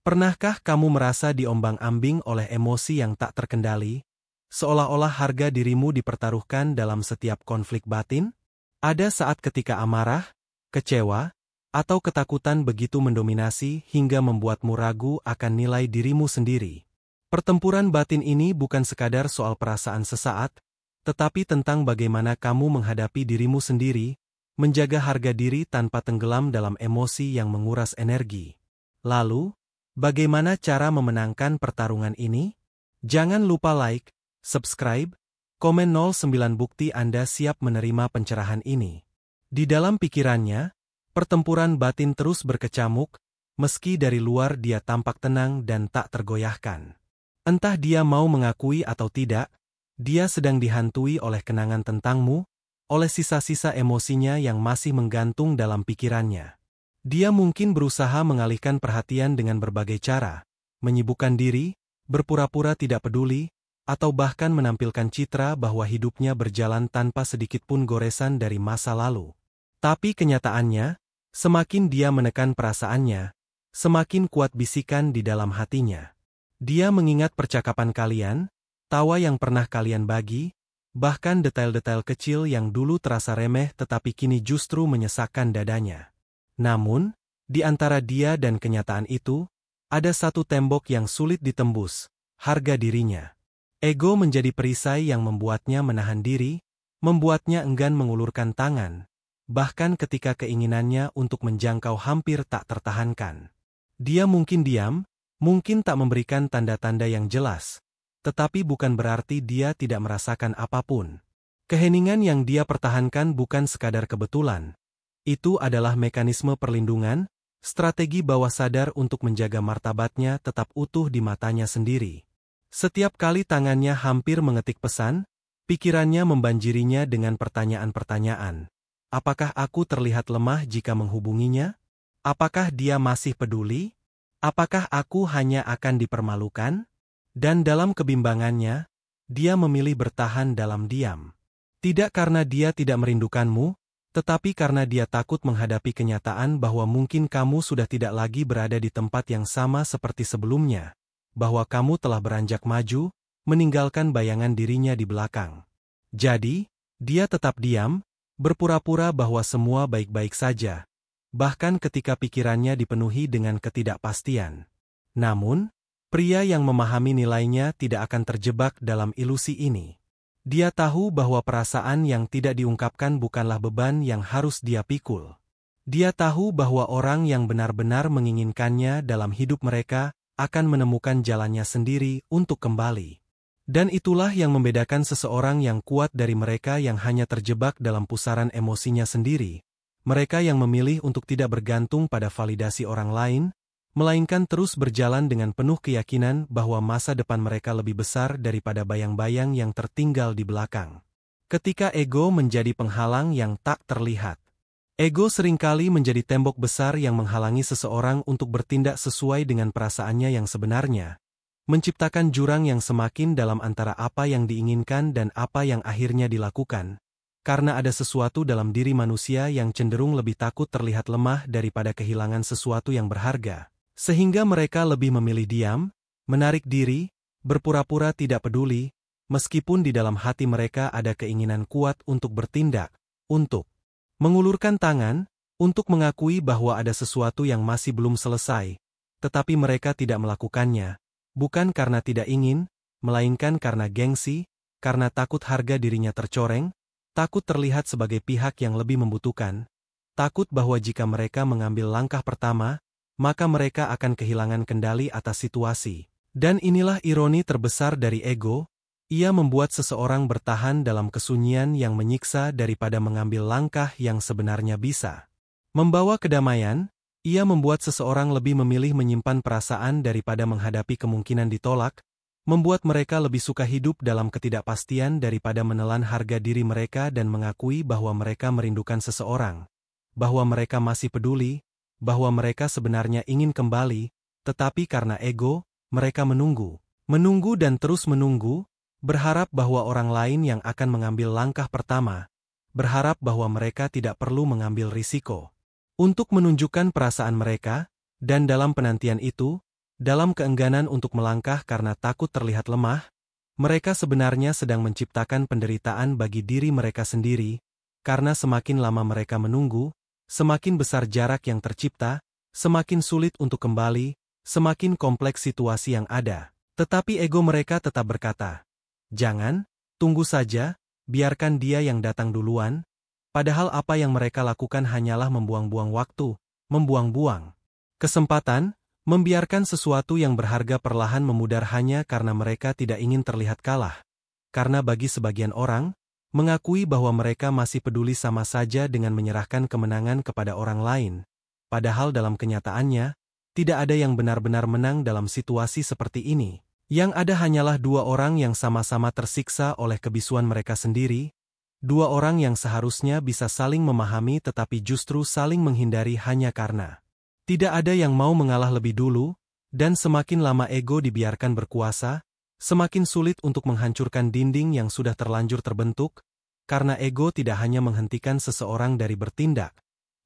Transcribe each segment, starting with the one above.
Pernahkah kamu merasa diombang-ambing oleh emosi yang tak terkendali, seolah-olah harga dirimu dipertaruhkan dalam setiap konflik batin? Ada saat ketika amarah, kecewa, atau ketakutan begitu mendominasi hingga membuatmu ragu akan nilai dirimu sendiri. Pertempuran batin ini bukan sekadar soal perasaan sesaat, tetapi tentang bagaimana kamu menghadapi dirimu sendiri, menjaga harga diri tanpa tenggelam dalam emosi yang menguras energi. Lalu, bagaimana cara memenangkan pertarungan ini? Jangan lupa like, subscribe, komen 09 bukti Anda siap menerima pencerahan ini. Di dalam pikirannya, pertempuran batin terus berkecamuk, meski dari luar dia tampak tenang dan tak tergoyahkan. Entah dia mau mengakui atau tidak, dia sedang dihantui oleh kenangan tentangmu, oleh sisa-sisa emosinya yang masih menggantung dalam pikirannya. Dia mungkin berusaha mengalihkan perhatian dengan berbagai cara, menyibukkan diri, berpura-pura tidak peduli, atau bahkan menampilkan citra bahwa hidupnya berjalan tanpa sedikit pun goresan dari masa lalu. Tapi kenyataannya, semakin dia menekan perasaannya, semakin kuat bisikan di dalam hatinya. Dia mengingat percakapan kalian, tawa yang pernah kalian bagi, bahkan detail-detail kecil yang dulu terasa remeh tetapi kini justru menyesakkan dadanya. Namun, di antara dia dan kenyataan itu, ada satu tembok yang sulit ditembus, harga dirinya. Ego menjadi perisai yang membuatnya menahan diri, membuatnya enggan mengulurkan tangan, bahkan ketika keinginannya untuk menjangkau hampir tak tertahankan. Dia mungkin diam, mungkin tak memberikan tanda-tanda yang jelas, tetapi bukan berarti dia tidak merasakan apapun. Keheningan yang dia pertahankan bukan sekadar kebetulan. Itu adalah mekanisme perlindungan, strategi bawah sadar untuk menjaga martabatnya tetap utuh di matanya sendiri. Setiap kali tangannya hampir mengetik pesan, pikirannya membanjirinya dengan pertanyaan-pertanyaan. Apakah aku terlihat lemah jika menghubunginya? Apakah dia masih peduli? Apakah aku hanya akan dipermalukan? Dan dalam kebimbangannya, dia memilih bertahan dalam diam. Tidak karena dia tidak merindukanmu, tetapi karena dia takut menghadapi kenyataan bahwa mungkin kamu sudah tidak lagi berada di tempat yang sama seperti sebelumnya, bahwa kamu telah beranjak maju, meninggalkan bayangan dirinya di belakang. Jadi, dia tetap diam, berpura-pura bahwa semua baik-baik saja, bahkan ketika pikirannya dipenuhi dengan ketidakpastian. Namun, pria yang memahami nilainya tidak akan terjebak dalam ilusi ini. Dia tahu bahwa perasaan yang tidak diungkapkan bukanlah beban yang harus dia pikul. Dia tahu bahwa orang yang benar-benar menginginkannya dalam hidup mereka akan menemukan jalannya sendiri untuk kembali. Dan itulah yang membedakan seseorang yang kuat dari mereka yang hanya terjebak dalam pusaran emosinya sendiri. Mereka yang memilih untuk tidak bergantung pada validasi orang lain, melainkan terus berjalan dengan penuh keyakinan bahwa masa depan mereka lebih besar daripada bayang-bayang yang tertinggal di belakang. Ketika ego menjadi penghalang yang tak terlihat. Ego seringkali menjadi tembok besar yang menghalangi seseorang untuk bertindak sesuai dengan perasaannya yang sebenarnya, menciptakan jurang yang semakin dalam antara apa yang diinginkan dan apa yang akhirnya dilakukan. Karena ada sesuatu dalam diri manusia yang cenderung lebih takut terlihat lemah daripada kehilangan sesuatu yang berharga. Sehingga mereka lebih memilih diam, menarik diri, berpura-pura tidak peduli, meskipun di dalam hati mereka ada keinginan kuat untuk bertindak, untuk mengulurkan tangan, untuk mengakui bahwa ada sesuatu yang masih belum selesai, tetapi mereka tidak melakukannya, bukan karena tidak ingin, melainkan karena gengsi, karena takut harga dirinya tercoreng, takut terlihat sebagai pihak yang lebih membutuhkan, takut bahwa jika mereka mengambil langkah pertama, maka mereka akan kehilangan kendali atas situasi. Dan inilah ironi terbesar dari ego, ia membuat seseorang bertahan dalam kesunyian yang menyiksa daripada mengambil langkah yang sebenarnya bisa membawa kedamaian. Ia membuat seseorang lebih memilih menyimpan perasaan daripada menghadapi kemungkinan ditolak, membuat mereka lebih suka hidup dalam ketidakpastian daripada menelan harga diri mereka dan mengakui bahwa mereka merindukan seseorang, bahwa mereka masih peduli, bahwa mereka sebenarnya ingin kembali, tetapi karena ego, mereka menunggu dan terus menunggu, berharap bahwa orang lain yang akan mengambil langkah pertama, berharap bahwa mereka tidak perlu mengambil risiko untuk menunjukkan perasaan mereka, dan dalam penantian itu, Dalam keengganan untuk melangkah karena takut terlihat lemah, mereka sebenarnya sedang menciptakan penderitaan bagi diri mereka sendiri, karena semakin lama mereka menunggu, semakin besar jarak yang tercipta, semakin sulit untuk kembali, semakin kompleks situasi yang ada. Tetapi ego mereka tetap berkata, "Jangan, tunggu saja, biarkan dia yang datang duluan." Padahal apa yang mereka lakukan hanyalah membuang-buang waktu, membuang-buang kesempatan, membiarkan sesuatu yang berharga perlahan memudar hanya karena mereka tidak ingin terlihat kalah. Karena bagi sebagian orang, mengakui bahwa mereka masih peduli sama saja dengan menyerahkan kemenangan kepada orang lain. Padahal dalam kenyataannya, tidak ada yang benar-benar menang dalam situasi seperti ini. Yang ada hanyalah dua orang yang sama-sama tersiksa oleh kebisuan mereka sendiri, dua orang yang seharusnya bisa saling memahami tetapi justru saling menghindari hanya karena tidak ada yang mau mengalah lebih dulu, dan semakin lama ego dibiarkan berkuasa, semakin sulit untuk menghancurkan dinding yang sudah terlanjur terbentuk, karena ego tidak hanya menghentikan seseorang dari bertindak,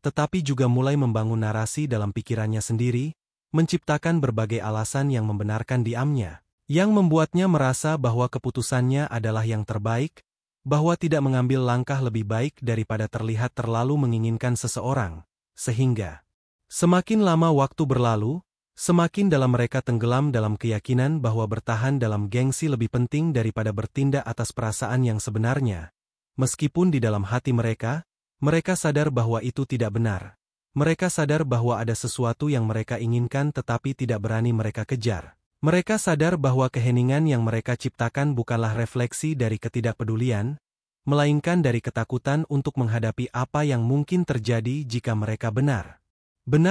tetapi juga mulai membangun narasi dalam pikirannya sendiri, menciptakan berbagai alasan yang membenarkan diamnya, yang membuatnya merasa bahwa keputusannya adalah yang terbaik, bahwa tidak mengambil langkah lebih baik daripada terlihat terlalu menginginkan seseorang, sehingga semakin lama waktu berlalu, semakin dalam mereka tenggelam dalam keyakinan bahwa bertahan dalam gengsi lebih penting daripada bertindak atas perasaan yang sebenarnya. Meskipun di dalam hati mereka, mereka sadar bahwa itu tidak benar. Mereka sadar bahwa ada sesuatu yang mereka inginkan tetapi tidak berani mereka kejar. Mereka sadar bahwa keheningan yang mereka ciptakan bukanlah refleksi dari ketidakpedulian, melainkan dari ketakutan untuk menghadapi apa yang mungkin terjadi jika mereka benar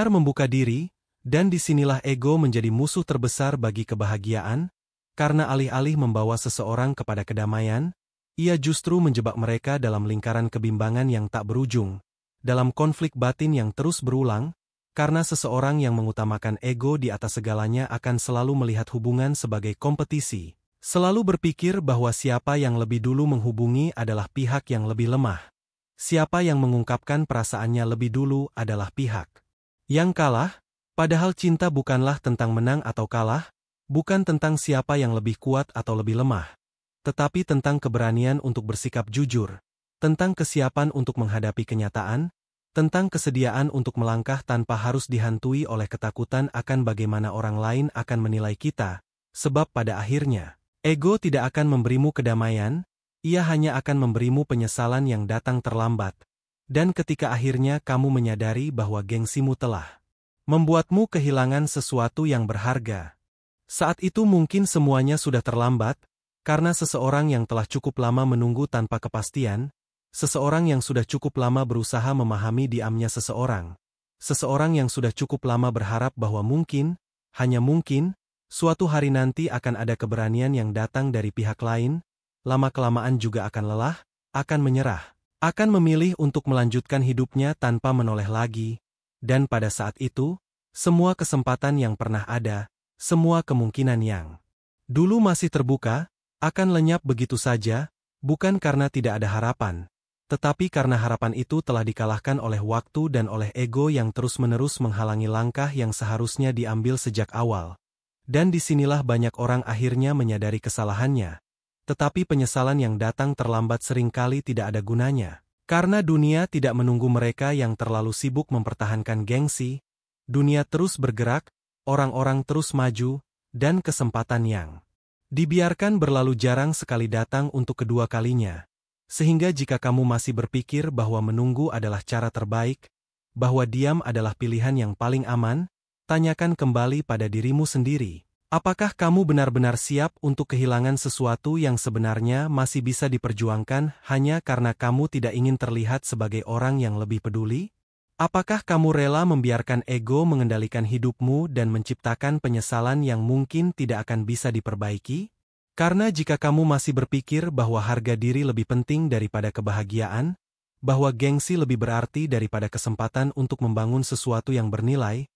membuka diri, dan disinilah ego menjadi musuh terbesar bagi kebahagiaan, karena alih-alih membawa seseorang kepada kedamaian, ia justru menjebak mereka dalam lingkaran kebimbangan yang tak berujung, dalam konflik batin yang terus berulang, karena seseorang yang mengutamakan ego di atas segalanya akan selalu melihat hubungan sebagai kompetisi, selalu berpikir bahwa siapa yang lebih dulu menghubungi adalah pihak yang lebih lemah. Siapa yang mengungkapkan perasaannya lebih dulu adalah pihak yang kalah, padahal cinta bukanlah tentang menang atau kalah, bukan tentang siapa yang lebih kuat atau lebih lemah, tetapi tentang keberanian untuk bersikap jujur, tentang kesiapan untuk menghadapi kenyataan, tentang kesediaan untuk melangkah tanpa harus dihantui oleh ketakutan akan bagaimana orang lain akan menilai kita, sebab pada akhirnya, ego tidak akan memberimu kedamaian, ia hanya akan memberimu penyesalan yang datang terlambat. Dan ketika akhirnya kamu menyadari bahwa gengsimu telah membuatmu kehilangan sesuatu yang berharga, saat itu mungkin semuanya sudah terlambat, karena seseorang yang telah cukup lama menunggu tanpa kepastian, seseorang yang sudah cukup lama berusaha memahami diamnya seseorang, seseorang yang sudah cukup lama berharap bahwa mungkin, hanya mungkin, suatu hari nanti akan ada keberanian yang datang dari pihak lain, lama-kelamaan juga akan lelah, akan menyerah. Akan memilih untuk melanjutkan hidupnya tanpa menoleh lagi, dan pada saat itu, semua kesempatan yang pernah ada, semua kemungkinan yang dulu masih terbuka, akan lenyap begitu saja, bukan karena tidak ada harapan, tetapi karena harapan itu telah dikalahkan oleh waktu dan oleh ego yang terus-menerus menghalangi langkah yang seharusnya diambil sejak awal. Dan disinilah banyak orang akhirnya menyadari kesalahannya. Tetapi penyesalan yang datang terlambat seringkali tidak ada gunanya. Karena dunia tidak menunggu mereka yang terlalu sibuk mempertahankan gengsi, dunia terus bergerak, orang-orang terus maju, dan kesempatan yang dibiarkan berlalu jarang sekali datang untuk kedua kalinya. Sehingga jika kamu masih berpikir bahwa menunggu adalah cara terbaik, bahwa diam adalah pilihan yang paling aman, tanyakan kembali pada dirimu sendiri. Apakah kamu benar-benar siap untuk kehilangan sesuatu yang sebenarnya masih bisa diperjuangkan hanya karena kamu tidak ingin terlihat sebagai orang yang lebih peduli? Apakah kamu rela membiarkan ego mengendalikan hidupmu dan menciptakan penyesalan yang mungkin tidak akan bisa diperbaiki? Karena jika kamu masih berpikir bahwa harga diri lebih penting daripada kebahagiaan, bahwa gengsi lebih berarti daripada kesempatan untuk membangun sesuatu yang bernilai,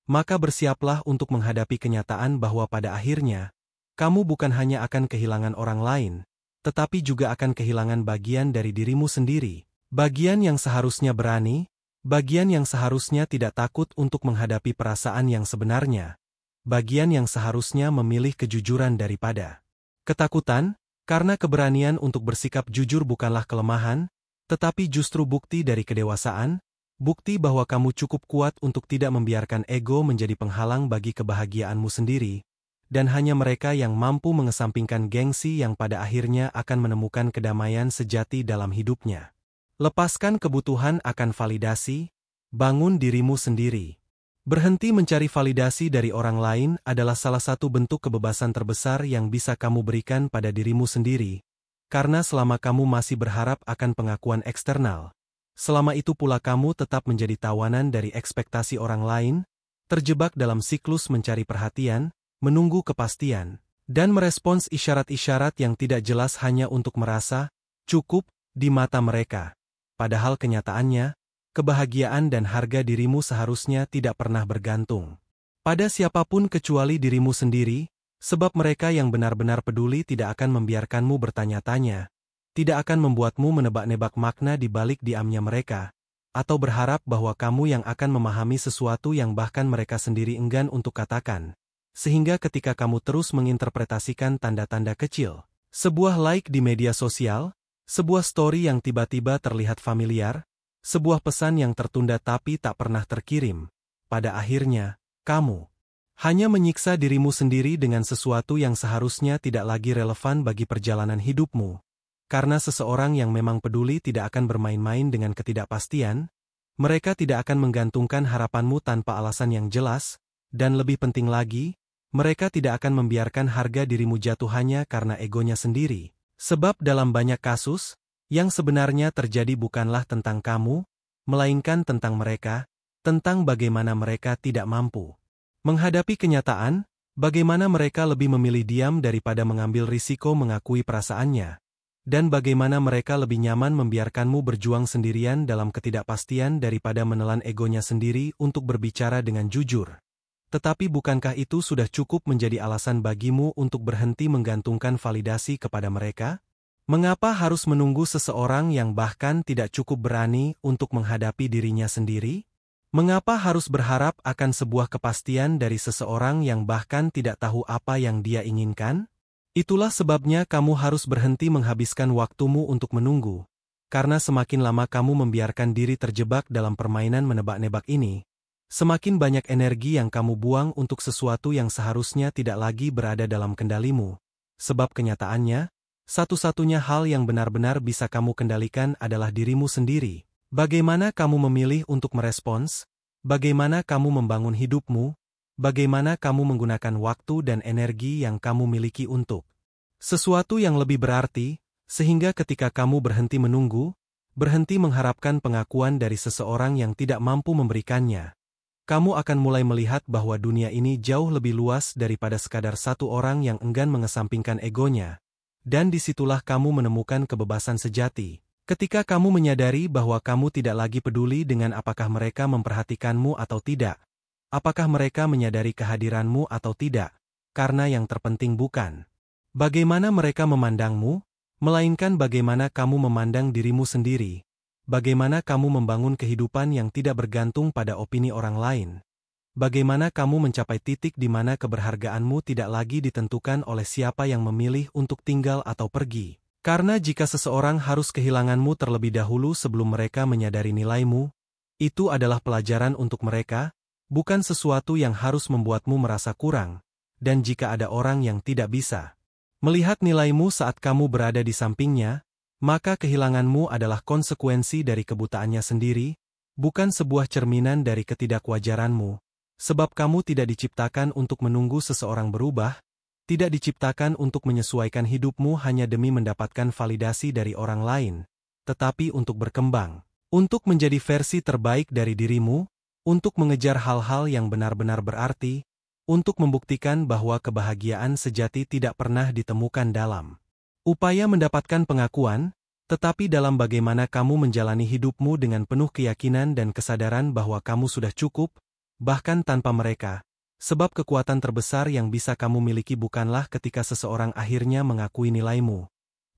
maka bersiaplah untuk menghadapi kenyataan bahwa pada akhirnya, kamu bukan hanya akan kehilangan orang lain, tetapi juga akan kehilangan bagian dari dirimu sendiri. Bagian yang seharusnya berani, bagian yang seharusnya tidak takut untuk menghadapi perasaan yang sebenarnya. bagian yang seharusnya memilih kejujuran daripada ketakutan, karena keberanian untuk bersikap jujur bukanlah kelemahan, tetapi justru bukti dari kedewasaan, bukti bahwa kamu cukup kuat untuk tidak membiarkan ego menjadi penghalang bagi kebahagiaanmu sendiri, dan hanya mereka yang mampu mengesampingkan gengsi yang pada akhirnya akan menemukan kedamaian sejati dalam hidupnya. Lepaskan kebutuhan akan validasi, bangun dirimu sendiri. Berhenti mencari validasi dari orang lain adalah salah satu bentuk kebebasan terbesar yang bisa kamu berikan pada dirimu sendiri, karena selama kamu masih berharap akan pengakuan eksternal, selama itu pula kamu tetap menjadi tawanan dari ekspektasi orang lain, terjebak dalam siklus mencari perhatian, menunggu kepastian, dan merespons isyarat-isyarat yang tidak jelas hanya untuk merasa cukup di mata mereka. Padahal kenyataannya, kebahagiaan dan harga dirimu seharusnya tidak pernah bergantung pada siapapun kecuali dirimu sendiri, sebab mereka yang benar-benar peduli tidak akan membiarkanmu bertanya-tanya, tidak akan membuatmu menebak-nebak makna di balik diamnya mereka, atau berharap bahwa kamu yang akan memahami sesuatu yang bahkan mereka sendiri enggan untuk katakan. Sehingga ketika kamu terus menginterpretasikan tanda-tanda kecil, sebuah like di media sosial, sebuah story yang tiba-tiba terlihat familiar, sebuah pesan yang tertunda tapi tak pernah terkirim, pada akhirnya, kamu hanya menyiksa dirimu sendiri dengan sesuatu yang seharusnya tidak lagi relevan bagi perjalanan hidupmu. Karena seseorang yang memang peduli tidak akan bermain-main dengan ketidakpastian, mereka tidak akan menggantungkan harapanmu tanpa alasan yang jelas, dan lebih penting lagi, mereka tidak akan membiarkan harga dirimu jatuh hanya karena egonya sendiri. Sebab dalam banyak kasus, yang sebenarnya terjadi bukanlah tentang kamu, melainkan tentang mereka, tentang bagaimana mereka tidak mampu menghadapi kenyataan, bagaimana mereka lebih memilih diam daripada mengambil risiko mengakui perasaannya, dan bagaimana mereka lebih nyaman membiarkanmu berjuang sendirian dalam ketidakpastian daripada menelan egonya sendiri untuk berbicara dengan jujur. Tetapi bukankah itu sudah cukup menjadi alasan bagimu untuk berhenti menggantungkan validasi kepada mereka? Mengapa harus menunggu seseorang yang bahkan tidak cukup berani untuk menghadapi dirinya sendiri? Mengapa harus berharap akan sebuah kepastian dari seseorang yang bahkan tidak tahu apa yang dia inginkan? Itulah sebabnya kamu harus berhenti menghabiskan waktumu untuk menunggu, karena semakin lama kamu membiarkan diri terjebak dalam permainan menebak-nebak ini, semakin banyak energi yang kamu buang untuk sesuatu yang seharusnya tidak lagi berada dalam kendalimu. Sebab kenyataannya, satu-satunya hal yang benar-benar bisa kamu kendalikan adalah dirimu sendiri. Bagaimana kamu memilih untuk merespons, bagaimana kamu membangun hidupmu, bagaimana kamu menggunakan waktu dan energi yang kamu miliki untuk sesuatu yang lebih berarti, sehingga ketika kamu berhenti menunggu, berhenti mengharapkan pengakuan dari seseorang yang tidak mampu memberikannya, kamu akan mulai melihat bahwa dunia ini jauh lebih luas daripada sekadar satu orang yang enggan mengesampingkan egonya. Dan disitulah kamu menemukan kebebasan sejati. Ketika kamu menyadari bahwa kamu tidak lagi peduli dengan apakah mereka memperhatikanmu atau tidak, apakah mereka menyadari kehadiranmu atau tidak, karena yang terpenting bukan bagaimana mereka memandangmu, melainkan bagaimana kamu memandang dirimu sendiri, bagaimana kamu membangun kehidupan yang tidak bergantung pada opini orang lain, bagaimana kamu mencapai titik di mana keberhargaanmu tidak lagi ditentukan oleh siapa yang memilih untuk tinggal atau pergi. Karena jika seseorang harus kehilanganmu terlebih dahulu sebelum mereka menyadari nilaimu, itu adalah pelajaran untuk mereka, bukan sesuatu yang harus membuatmu merasa kurang. Dan jika ada orang yang tidak bisa melihat nilaimu saat kamu berada di sampingnya, maka kehilanganmu adalah konsekuensi dari kebutaannya sendiri, bukan sebuah cerminan dari ketidakwajaranmu. Sebab kamu tidak diciptakan untuk menunggu seseorang berubah, tidak diciptakan untuk menyesuaikan hidupmu hanya demi mendapatkan validasi dari orang lain, tetapi untuk berkembang, untuk menjadi versi terbaik dari dirimu, untuk mengejar hal-hal yang benar-benar berarti, untuk membuktikan bahwa kebahagiaan sejati tidak pernah ditemukan dalam upaya mendapatkan pengakuan, tetapi dalam bagaimana kamu menjalani hidupmu dengan penuh keyakinan dan kesadaran bahwa kamu sudah cukup, bahkan tanpa mereka, sebab kekuatan terbesar yang bisa kamu miliki bukanlah ketika seseorang akhirnya mengakui nilaimu,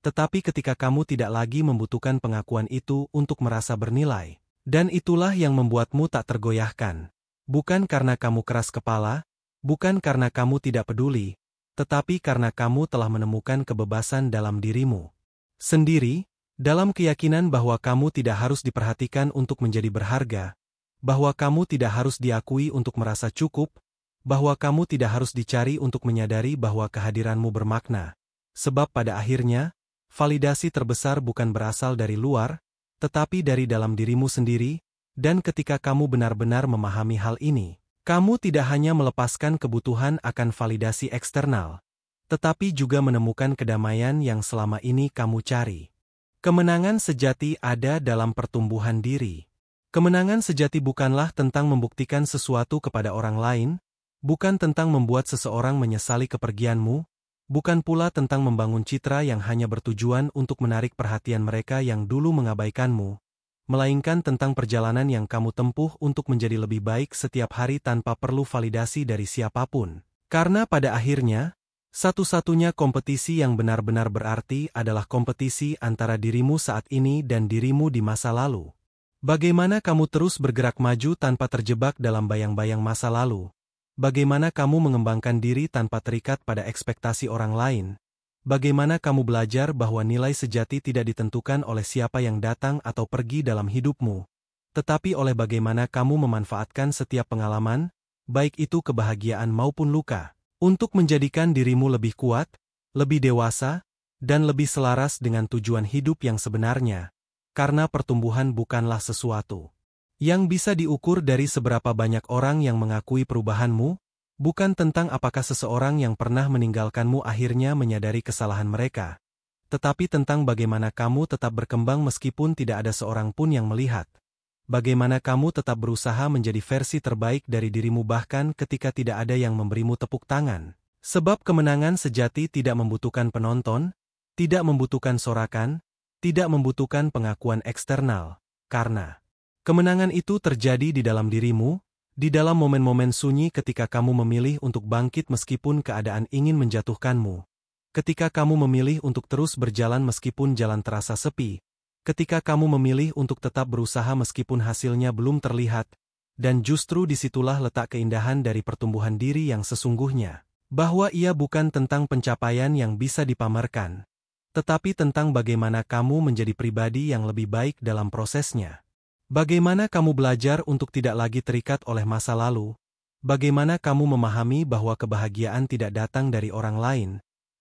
tetapi ketika kamu tidak lagi membutuhkan pengakuan itu untuk merasa bernilai. Dan itulah yang membuatmu tak tergoyahkan. Bukan karena kamu keras kepala, bukan karena kamu tidak peduli, tetapi karena kamu telah menemukan kebebasan dalam dirimu sendiri, dalam keyakinan bahwa kamu tidak harus diperhatikan untuk menjadi berharga, bahwa kamu tidak harus diakui untuk merasa cukup, bahwa kamu tidak harus dicari untuk menyadari bahwa kehadiranmu bermakna. Sebab pada akhirnya, validasi terbesar bukan berasal dari luar, tetapi dari dalam dirimu sendiri, dan ketika kamu benar-benar memahami hal ini, kamu tidak hanya melepaskan kebutuhan akan validasi eksternal, tetapi juga menemukan kedamaian yang selama ini kamu cari. Kemenangan sejati ada dalam pertumbuhan diri. Kemenangan sejati bukanlah tentang membuktikan sesuatu kepada orang lain, bukan tentang membuat seseorang menyesali kepergianmu, bukan pula tentang membangun citra yang hanya bertujuan untuk menarik perhatian mereka yang dulu mengabaikanmu, melainkan tentang perjalanan yang kamu tempuh untuk menjadi lebih baik setiap hari tanpa perlu validasi dari siapapun. Karena pada akhirnya, satu-satunya kompetisi yang benar-benar berarti adalah kompetisi antara dirimu saat ini dan dirimu di masa lalu. Bagaimana kamu terus bergerak maju tanpa terjebak dalam bayang-bayang masa lalu? Bagaimana kamu mengembangkan diri tanpa terikat pada ekspektasi orang lain? Bagaimana kamu belajar bahwa nilai sejati tidak ditentukan oleh siapa yang datang atau pergi dalam hidupmu, tetapi oleh bagaimana kamu memanfaatkan setiap pengalaman, baik itu kebahagiaan maupun luka, untuk menjadikan dirimu lebih kuat, lebih dewasa, dan lebih selaras dengan tujuan hidup yang sebenarnya, karena pertumbuhan bukanlah sesuatu yang bisa diukur dari seberapa banyak orang yang mengakui perubahanmu, bukan tentang apakah seseorang yang pernah meninggalkanmu akhirnya menyadari kesalahan mereka, tetapi tentang bagaimana kamu tetap berkembang meskipun tidak ada seorang pun yang melihat. Bagaimana kamu tetap berusaha menjadi versi terbaik dari dirimu bahkan ketika tidak ada yang memberimu tepuk tangan. Sebab kemenangan sejati tidak membutuhkan penonton, tidak membutuhkan sorakan, tidak membutuhkan pengakuan eksternal, karena kemenangan itu terjadi di dalam dirimu, di dalam momen-momen sunyi ketika kamu memilih untuk bangkit meskipun keadaan ingin menjatuhkanmu. Ketika kamu memilih untuk terus berjalan meskipun jalan terasa sepi. Ketika kamu memilih untuk tetap berusaha meskipun hasilnya belum terlihat. Dan justru disitulah letak keindahan dari pertumbuhan diri yang sesungguhnya. Bahwa ia bukan tentang pencapaian yang bisa dipamerkan, tetapi tentang bagaimana kamu menjadi pribadi yang lebih baik dalam prosesnya. Bagaimana kamu belajar untuk tidak lagi terikat oleh masa lalu? Bagaimana kamu memahami bahwa kebahagiaan tidak datang dari orang lain,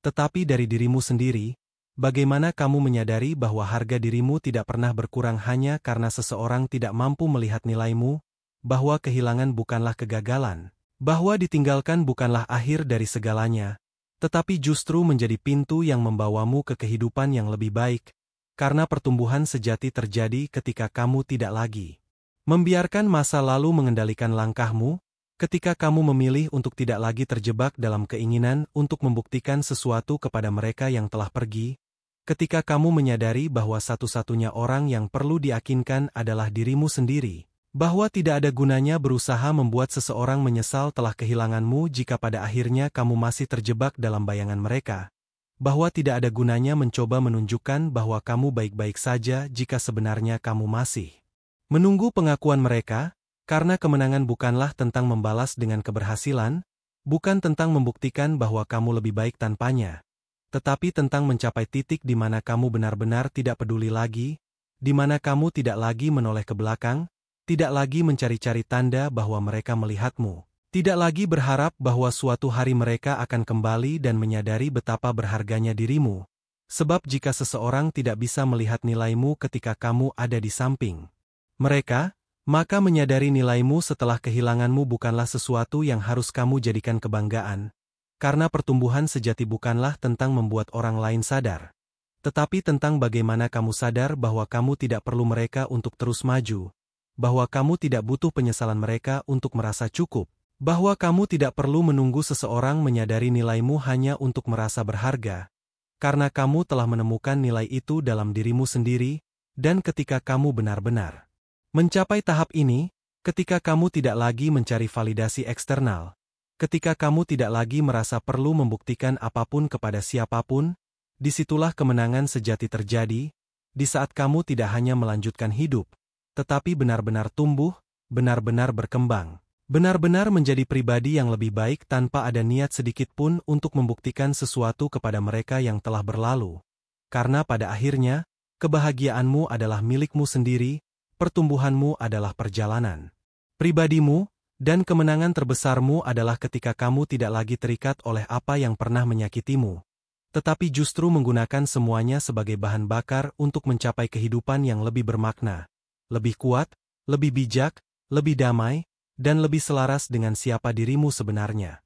tetapi dari dirimu sendiri? Bagaimana kamu menyadari bahwa harga dirimu tidak pernah berkurang hanya karena seseorang tidak mampu melihat nilaimu? Bahwa kehilangan bukanlah kegagalan, bahwa ditinggalkan bukanlah akhir dari segalanya, tetapi justru menjadi pintu yang membawamu ke kehidupan yang lebih baik. Karena pertumbuhan sejati terjadi ketika kamu tidak lagi membiarkan masa lalu mengendalikan langkahmu, ketika kamu memilih untuk tidak lagi terjebak dalam keinginan untuk membuktikan sesuatu kepada mereka yang telah pergi, ketika kamu menyadari bahwa satu-satunya orang yang perlu diyakinkan adalah dirimu sendiri, bahwa tidak ada gunanya berusaha membuat seseorang menyesal telah kehilanganmu jika pada akhirnya kamu masih terjebak dalam bayangan mereka. Bahwa tidak ada gunanya mencoba menunjukkan bahwa kamu baik-baik saja jika sebenarnya kamu masih menunggu pengakuan mereka, karena kemenangan bukanlah tentang membalas dengan keberhasilan, bukan tentang membuktikan bahwa kamu lebih baik tanpanya, tetapi tentang mencapai titik di mana kamu benar-benar tidak peduli lagi, di mana kamu tidak lagi menoleh ke belakang, tidak lagi mencari-cari tanda bahwa mereka melihatmu. Tidak lagi berharap bahwa suatu hari mereka akan kembali dan menyadari betapa berharganya dirimu. Sebab jika seseorang tidak bisa melihat nilaimu ketika kamu ada di samping mereka, maka menyadari nilaimu setelah kehilanganmu bukanlah sesuatu yang harus kamu jadikan kebanggaan. Karena pertumbuhan sejati bukanlah tentang membuat orang lain sadar, tetapi tentang bagaimana kamu sadar bahwa kamu tidak perlu mereka untuk terus maju, bahwa kamu tidak butuh penyesalan mereka untuk merasa cukup. Bahwa kamu tidak perlu menunggu seseorang menyadari nilaimu hanya untuk merasa berharga, karena kamu telah menemukan nilai itu dalam dirimu sendiri, dan ketika kamu benar-benar mencapai tahap ini, ketika kamu tidak lagi mencari validasi eksternal, ketika kamu tidak lagi merasa perlu membuktikan apapun kepada siapapun, disitulah kemenangan sejati terjadi, di saat kamu tidak hanya melanjutkan hidup, tetapi benar-benar tumbuh, benar-benar berkembang. Benar-benar menjadi pribadi yang lebih baik tanpa ada niat sedikit pun untuk membuktikan sesuatu kepada mereka yang telah berlalu. Karena pada akhirnya, kebahagiaanmu adalah milikmu sendiri, pertumbuhanmu adalah perjalanan pribadimu, dan kemenangan terbesarmu adalah ketika kamu tidak lagi terikat oleh apa yang pernah menyakitimu, tetapi justru menggunakan semuanya sebagai bahan bakar untuk mencapai kehidupan yang lebih bermakna, lebih kuat, lebih bijak, lebih damai, dan lebih selaras dengan siapa dirimu sebenarnya.